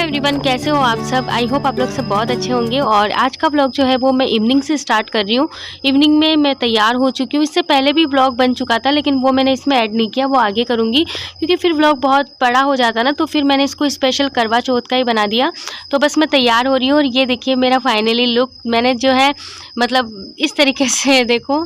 Everyone, कैसे हो आप सब। आई होप आप लोग सब बहुत अच्छे होंगे। और आज का व्लॉग जो है वो मैं इवनिंग से स्टार्ट कर रही हूँ। इवनिंग में मैं तैयार हो चुकी हूँ। इससे पहले भी व्लॉग बन चुका था लेकिन वो मैंने इसमें ऐड नहीं किया, वो आगे करूँगी क्योंकि फिर व्लॉग बहुत बड़ा हो जाता ना, तो फिर मैंने इसको स्पेशल करवा चौथ का ही बना दिया। तो बस मैं तैयार हो रही हूँ और ये देखिए मेरा फाइनली लुक मैंने जो है मतलब इस तरीके से देखो।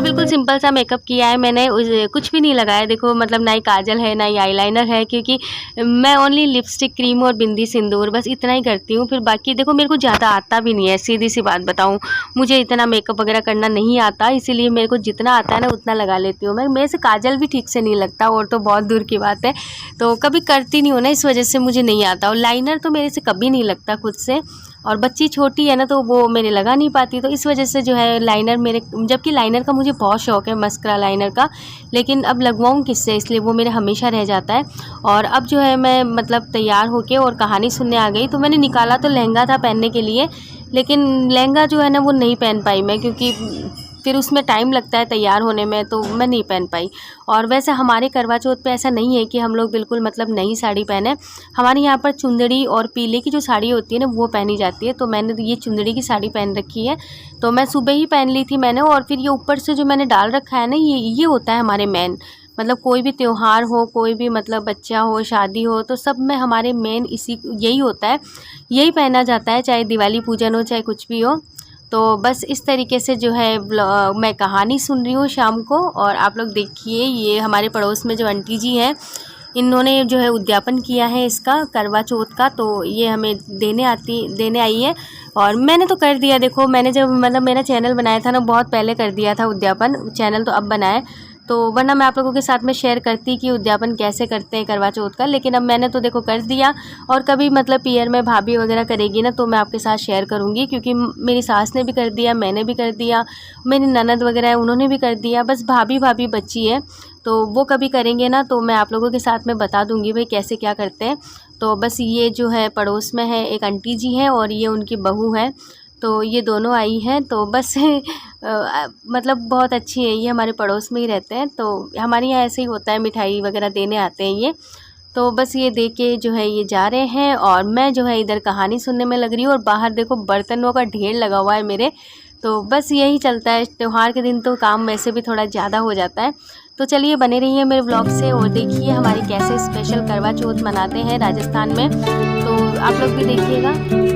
बिल्कुल सिंपल सा मेकअप किया है मैंने, कुछ भी नहीं लगाया। देखो मतलब ना ही काजल है ना ही आईलाइनर है, क्योंकि मैं ओनली लिपस्टिक, क्रीम और बिंदी सिंदूर बस इतना ही करती हूँ। फिर बाकी देखो मेरे को ज़्यादा आता भी नहीं है, सीधी सी बात बताऊँ, मुझे इतना मेकअप वगैरह करना नहीं आता, इसीलिए मेरे को जितना आता है ना उतना लगा लेती हूँ मैं। मेरे से काजल भी ठीक से नहीं लगता और तो बहुत दूर की बात है, तो कभी करती नहीं हूँ ना, इस वजह से मुझे नहीं आता। और लाइनर तो मेरे से कभी नहीं लगता खुद से, और बच्ची छोटी है ना तो वो मेरे लगा नहीं पाती, तो इस वजह से जो है लाइनर मेरे, जबकि लाइनर का मुझे बहुत शौक़ है मस्करा लाइनर का, लेकिन अब लगवाऊँ किससे, इसलिए वो मेरे हमेशा रह जाता है। और अब जो है मैं मतलब तैयार होके और कहानी सुनने आ गई। तो मैंने निकाला तो लहंगा था पहनने के लिए, लेकिन लहंगा जो है ना वो नहीं पहन पाई मैं, क्योंकि फिर उसमें टाइम लगता है तैयार होने में, तो मैं नहीं पहन पाई। और वैसे हमारे करवा चौथ पे ऐसा नहीं है कि हम लोग बिल्कुल मतलब नई साड़ी पहने। हमारे यहाँ पर चुंदड़ी और पीले की जो साड़ी होती है ना वो पहनी जाती है, तो मैंने ये चुंदड़ी की साड़ी पहन रखी है। तो मैं सुबह ही पहन ली थी मैंने, और फिर ये ऊपर से जो मैंने डाल रखा है ना, ये होता है हमारे मेन, मतलब कोई भी त्यौहार हो, कोई भी मतलब बच्चा हो, शादी हो, तो सब में हमारे मेन यही होता है, यही पहना जाता है, चाहे दिवाली पूजन हो चाहे कुछ भी हो। तो बस इस तरीके से जो है मैं कहानी सुन रही हूँ शाम को। और आप लोग देखिए ये हमारे पड़ोस में जो आंटी जी हैं, इन्होंने जो है उद्यापन किया है इसका करवा चौथ का, तो ये हमें देने आई है। और मैंने तो कर दिया, देखो मैंने जब मतलब मेरा चैनल बनाया था ना, बहुत पहले कर दिया था उद्यापन, चैनल तो अब बना है, तो वरना मैं आप लोगों के साथ में शेयर करती कि उद्यापन कैसे करते हैं करवा चौथ का, लेकिन अब मैंने तो देखो कर दिया। और कभी मतलब पीयर में भाभी वगैरह करेगी ना तो मैं आपके साथ शेयर करूँगी, क्योंकि मेरी सास ने भी कर दिया, मैंने भी कर दिया, मेरी ननद वगैरह है उन्होंने भी कर दिया, बस भाभी बची है, तो वो कभी करेंगे ना तो मैं आप लोगों के साथ में बता दूंगी भाई कैसे क्या करते हैं। तो बस ये जो है पड़ोस में है एक आंटी जी हैं और ये उनकी बहू है, तो ये दोनों आई हैं। तो बस मतलब बहुत अच्छी है, ये हमारे पड़ोस में ही रहते हैं, तो हमारे यहाँ ऐसे ही होता है, मिठाई वगैरह देने आते हैं ये। तो बस ये दे के जो है ये जा रहे हैं और मैं जो है इधर कहानी सुनने में लग रही हूँ। और बाहर देखो बर्तनों का ढेर लगा हुआ है मेरे, तो बस यही चलता है, त्यौहार के दिन तो काम वैसे भी थोड़ा ज़्यादा हो जाता है। तो चलिए बने रहिए मेरे व्लॉग से और देखिए हमारी कैसे स्पेशल करवा चौथ मनाते हैं राजस्थान में, तो आप लोग भी देखिएगा।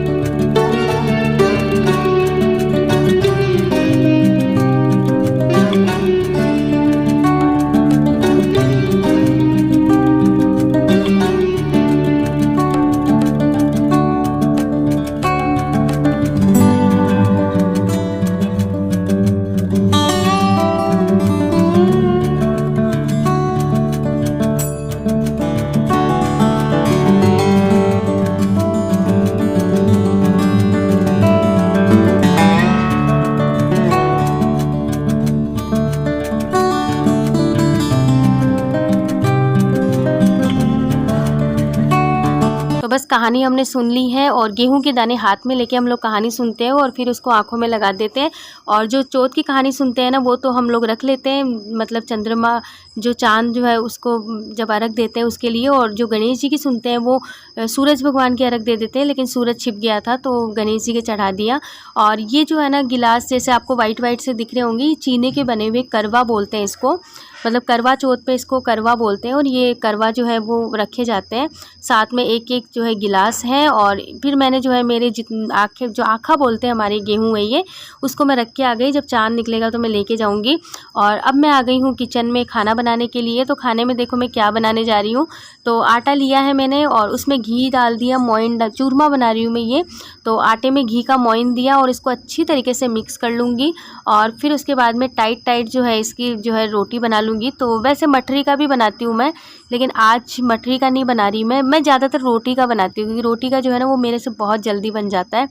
तो बस कहानी हमने सुन ली है और गेहूं के दाने हाथ में लेके हम लोग कहानी सुनते हैं और फिर उसको आंखों में लगा देते हैं। और जो चौथ की कहानी सुनते हैं ना वो तो हम लोग रख लेते हैं, मतलब चंद्रमा जो चांद जो है उसको जब अर्घ देते हैं उसके लिए। और जो गणेश जी की सुनते हैं वो सूरज भगवान के अर्घ दे देते हैं, लेकिन सूरज छिप गया था तो गणेश जी के चढ़ा दिया। और ये जो है ना गिलास जैसे आपको वाइट वाइट से दिख रहे होंगे, ये चीनी के बने हुए करवा बोलते हैं इसको, मतलब करवा चौथ पे इसको करवा बोलते हैं। और ये करवा जो है वो रखे जाते हैं, साथ में एक एक जो है गिलास है। और फिर मैंने जो है मेरे आँखें जो आँखा बोलते हैं हमारे गेहूँ है ये, उसको मैं रख के आ गई, जब चांद निकलेगा तो मैं लेके जाऊँगी। और अब मैं आ गई हूँ किचन में खाना बनाने के लिए। तो खाने में देखो मैं क्या बनाने जा रही हूँ, तो आटा लिया है मैंने और उसमें घी डाल दिया, मोइन चूरमा बना रही हूँ मैं ये। तो आटे में घी का मोइन दिया और इसको अच्छी तरीके से मिक्स कर लूँगी। और फिर उसके बाद में टाइट जो है इसकी जो है रोटी बना लूँगी। तो वैसे मठरी का भी बनाती हूँ मैं, लेकिन आज मठरी का नहीं बना रही मैं ज़्यादातर रोटी का बनाती हूँ, क्योंकि रोटी का जो है ना वो मेरे से बहुत जल्दी बन जाता है।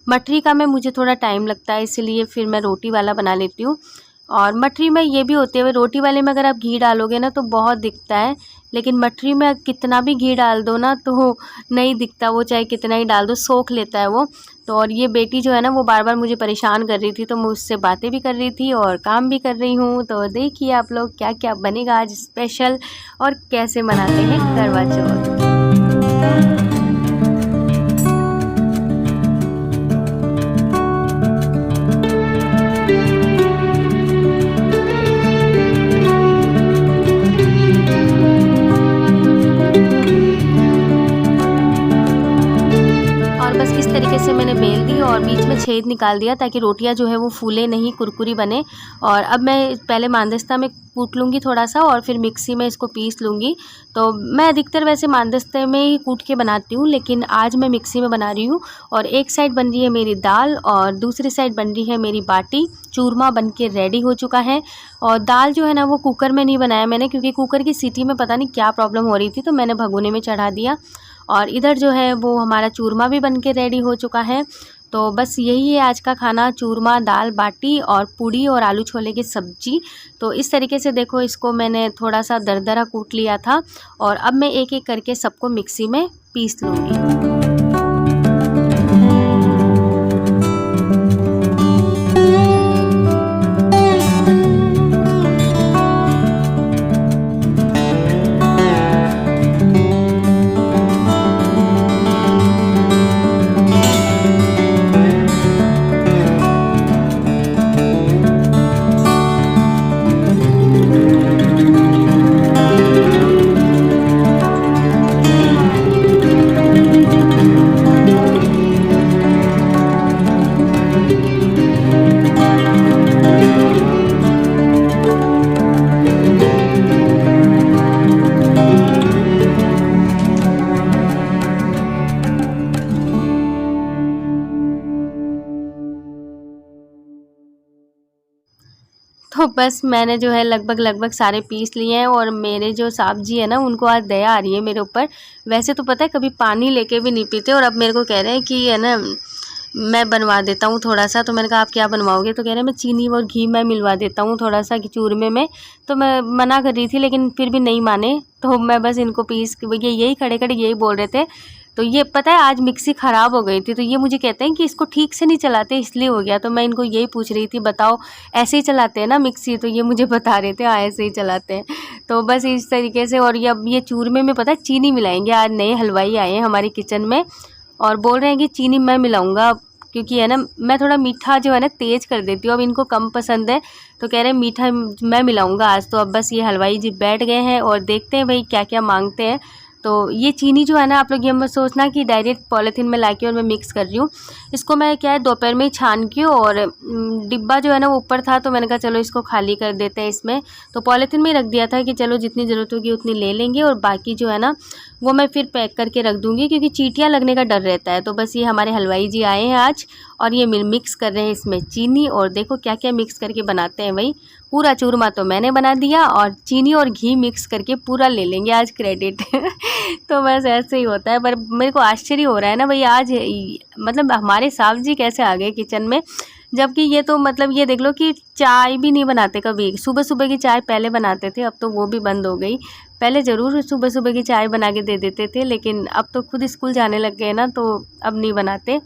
मठरी का में मुझे थोड़ा टाइम लगता है, इसीलिए फिर मैं रोटी वाला बना लेती हूँ। और मठरी में ये भी होते हुए, रोटी वाले में अगर आप घी डालोगे ना तो बहुत दिखता है, लेकिन मठरी में कितना भी घी डाल दो ना तो नहीं दिखता वो, चाहे कितना ही डाल दो सोख लेता है वो। तो और ये बेटी जो है ना वो बार बार मुझे परेशान कर रही थी, तो मैं उससे बातें भी कर रही थी और काम भी कर रही हूँ। तो देखिए आप लोग क्या क्या बनेगा आज स्पेशल और कैसे मनाते हैं करवा चौथ। इस तरीके से मैंने बेल दी और बीच में छेद निकाल दिया ताकि रोटियां जो है वो फूले नहीं, कुरकुरी बने। और अब मैं पहले मानदस्ता में कूट लूँगी थोड़ा सा और फिर मिक्सी में इसको पीस लूँगी। तो मैं अधिकतर वैसे मानदस्ते में ही कूट के बनाती हूँ, लेकिन आज मैं मिक्सी में बना रही हूँ। और एक साइड बन रही है मेरी दाल और दूसरी साइड बन रही है मेरी बाटी। चूरमा बन के रेडी हो चुका है। और दाल जो है ना वो कुकर में नहीं बनाया मैंने, क्योंकि कुकर की सीटी में पता नहीं क्या प्रॉब्लम हो रही थी, तो मैंने भगोने में चढ़ा दिया। और इधर जो है वो हमारा चूरमा भी बन के रेडी हो चुका है। तो बस यही है आज का खाना, चूरमा, दाल बाटी और पूड़ी और आलू छोले की सब्जी। तो इस तरीके से देखो, इसको मैंने थोड़ा सा दरदरा कूट लिया था और अब मैं एक एक करके सबको मिक्सी में पीस लूँगी। तो बस मैंने जो है लगभग सारे पीस लिए हैं और मेरे जो साहब जी है ना उनको आज दया आ रही है मेरे ऊपर। वैसे तो पता है कभी पानी लेके भी नहीं पीते और अब मेरे को कह रहे हैं कि है ना मैं बनवा देता हूँ थोड़ा सा। तो मैंने कहा आप क्या बनवाओगे? तो कह रहे हैं मैं चीनी और घी मैं मिलवा देता हूँ थोड़ा सा चूरमे में। तो मैं मना कर रही थी लेकिन फिर भी नहीं माने, तो मैं बस इनको पीस ये यही खड़े खड़े यही बोल रहे थे। तो ये पता है आज मिक्सी ख़राब हो गई थी, तो ये मुझे कहते हैं कि इसको ठीक से नहीं चलाते इसलिए हो गया। तो मैं इनको यही पूछ रही थी बताओ ऐसे ही चलाते हैं ना मिक्सी? तो ये मुझे बता रहे थे हाँ ऐसे ही चलाते हैं। तो बस इस तरीके से। और ये अब ये चूरमे में पता है चीनी मिलाएंगे। आज नए हलवाई आए हैं हमारी किचन में और बोल रहे हैं कि चीनी मैं मिलाऊंगा, क्योंकि है ना मैं थोड़ा मीठा जो है ना तेज कर देती हूँ, अब इनको कम पसंद है। तो कह रहे हैं मीठा मैं मिलाऊंगा आज। तो अब बस ये हलवाई जी बैठ गए हैं और देखते हैं भाई क्या क्या मांगते हैं। तो ये चीनी जो है ना आप लोग ये मत सोचना कि डायरेक्ट पॉलीथीन में लाके और मैं मिक्स कर रही हूँ। इसको मैं क्या है दोपहर में ही छान के, और डिब्बा जो है ना वो ऊपर था तो मैंने कहा चलो इसको खाली कर देते हैं इसमें। तो पॉलीथीन में ही रख दिया था कि चलो जितनी ज़रूरत होगी उतनी ले लेंगे और बाकी जो है ना वो मैं फिर पैक करके रख दूँगी, क्योंकि चींटियाँ लगने का डर रहता है। तो बस ये हमारे हलवाई जी आए हैं आज और ये मिक्स कर रहे हैं इसमें चीनी। और देखो क्या क्या मिक्स करके बनाते हैं भाई। पूरा चूरमा तो मैंने बना दिया और चीनी और घी मिक्स करके पूरा ले लेंगे आज क्रेडिट। तो बस ऐसे ही होता है। पर मेरे को आश्चर्य हो रहा है ना भाई आज मतलब हमारे साहब जी कैसे आ गए किचन में, जबकि ये तो मतलब ये देख लो कि चाय भी नहीं बनाते कभी। सुबह सुबह की चाय पहले बनाते थे, अब तो वो भी बंद हो गई। पहले ज़रूर सुबह सुबह की चाय बना के दे देते थे, लेकिन अब तो खुद स्कूल जाने लग गए ना तो अब नहीं बनाते।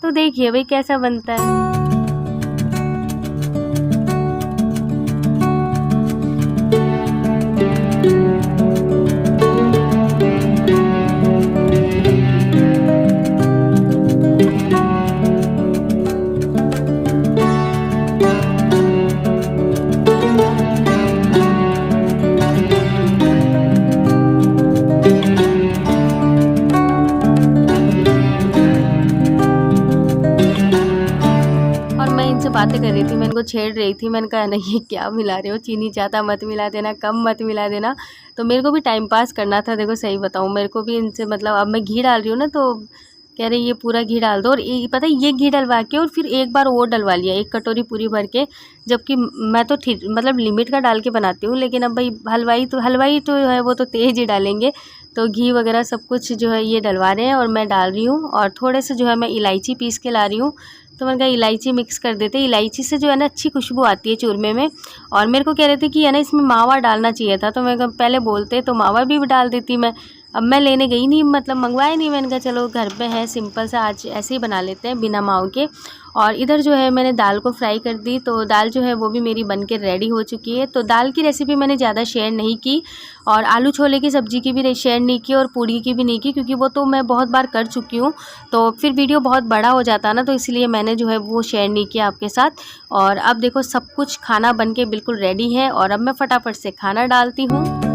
तो देखिए भाई कैसा बनता है। बातें कर रही थी, मैं इनको छेड़ रही थी। मैंने कहा नहीं ये क्या मिला रहे हो, चीनी ज़्यादा मत मिला देना, कम मत मिला देना। तो मेरे को भी टाइम पास करना था। देखो सही बताऊँ मेरे को भी इनसे मतलब अब मैं घी डाल रही हूँ ना तो कह रहे ये पूरा घी डाल दो। और पता है ये घी डलवा के और फिर एक बार और डलवा लिया, एक कटोरी पूरी भर के। जबकि मैं तो ठीक मतलब लिमिट का डाल के बनाती हूँ, लेकिन अब भाई हलवाई तो है वो तो तेज़ ही डालेंगे। तो घी वगैरह सब कुछ जो है ये डलवा रहे हैं और मैं डाल रही हूँ। और थोड़े से जो है मैं इलायची पीस के ला रही हूँ। तो मैंने कहा इलायची मिक्स कर देते, इलायची से जो है ना अच्छी खुशबू आती है चूरमे में। और मेरे को कह रहे थे कि है ना इसमें मावा डालना चाहिए था, तो मैं कहा पहले बोलते तो मावा भी डाल देती मैं। अब मैं लेने गई नहीं, मतलब मंगवाया नहीं, मैंने कहा चलो घर पे है सिंपल सा आज ऐसे ही बना लेते हैं बिना माव के। और इधर जो है मैंने दाल को फ्राई कर दी, तो दाल जो है वो भी मेरी बन के रेडी हो चुकी है। तो दाल की रेसिपी मैंने ज़्यादा शेयर नहीं की, और आलू छोले की सब्ज़ी की भी शेयर नहीं की, और पूड़ी की भी नहीं की, क्योंकि वो तो मैं बहुत बार कर चुकी हूँ, तो फिर वीडियो बहुत बड़ा हो जाता ना, तो इसलिए मैंने जो है वो शेयर नहीं किया आपके साथ। और अब देखो सब कुछ खाना बन के बिल्कुल रेडी है, और अब मैं फटाफट से खाना डालती हूँ।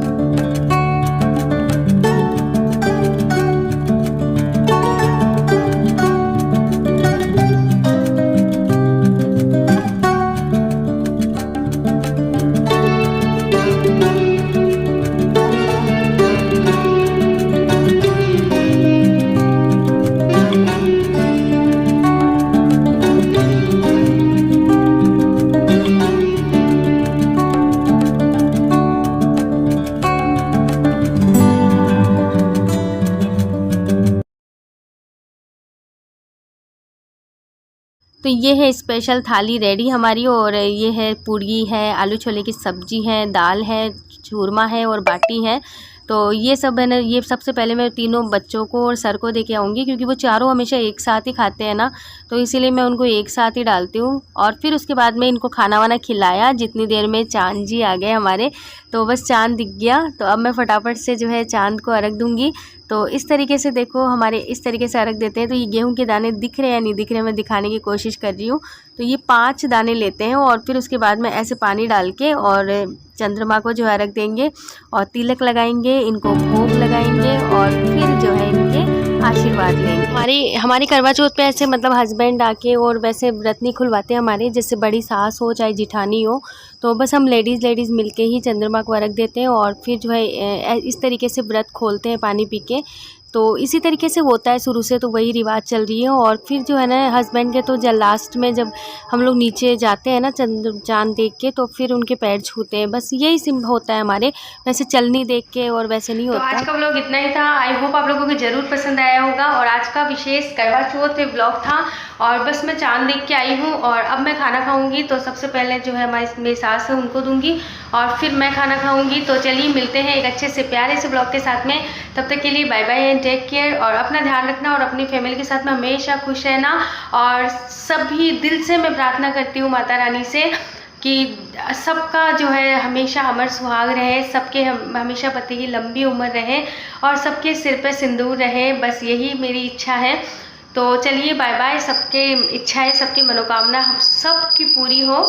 तो ये है स्पेशल थाली रेडी हमारी, और ये है पूड़ी है, आलू छोले की सब्ज़ी है, दाल है, चूरमा है और बाटी है। तो ये सब है ना, ये सबसे पहले मैं तीनों बच्चों को और सर को दे के आऊँगी, क्योंकि वो चारों हमेशा एक साथ ही खाते हैं ना, तो इसीलिए मैं उनको एक साथ ही डालती हूँ। और फिर उसके बाद में इनको खाना वाना खिलाया, जितनी देर में चांद जी आ गए हमारे, तो बस चांद दिख गया। तो अब मैं फटाफट से जो है चांद को अर्घ दूँगी। तो इस तरीके से देखो हमारे इस तरीके से अर्घ देते हैं। तो ये गेहूं के दाने दिख रहे हैं या नहीं दिख रहे हैं, मैं दिखाने की कोशिश कर रही हूँ। तो ये 5 दाने लेते हैं, और फिर उसके बाद में ऐसे पानी डाल के और चंद्रमा को जो है अर्घ देंगे, और तिलक लगाएंगे, इनको भोग लगाएंगे, और फिर जो है इनके आशीर्वाद लेंगे। हमारी करवा चौथ पे ऐसे मतलब हस्बैंड आके और वैसे व्रत नहीं खुलवाते हमारे, जैसे बड़ी सास हो चाहे जिठानी हो, तो बस हम लेडीज़ मिलके ही चंद्रमा को अर्घ देते हैं, और फिर जो है इस तरीके से व्रत खोलते हैं पानी पी के। तो इसी तरीके से होता है शुरू से, तो वही रिवाज चल रही है। और फिर जो है ना हस्बैंड के तो लास्ट में जब हम लोग नीचे जाते हैं ना चांद देख के, तो फिर उनके पैर छूते हैं, बस यही सिंपल होता है हमारे, वैसे चलनी देख के और वैसे नहीं होता। तो आज का व्लॉग इतना ही था, आई होप आप लोगों को ज़रूर पसंद आया होगा, और आज का विशेष करवा चौथ व्लॉग था। और बस मैं चांद देख के आई हूँ, और अब मैं खाना खाऊंगी। तो सबसे पहले जो है मेरी सास है उनको दूंगी, और फिर मैं खाना खाऊंगी। तो चलिए मिलते हैं एक अच्छे से प्यारे से ब्लॉग के साथ में, तब तक के लिए bye bye and take care. और अपना ध्यान रखना, और अपनी फैमिली के साथ में हमेशा खुश रहना। और सभी दिल से मैं प्रार्थना करती हूँ माता रानी से कि सबका जो है हमेशा अमर सुहाग रहे, सबके हमेशा पति की लंबी उम्र रहे, और सबके सिर पे सिंदूर रहे, बस यही मेरी इच्छा है। तो चलिए बाय बाय, सबके इच्छाएं सबकी मनोकामना सबकी पूरी हो।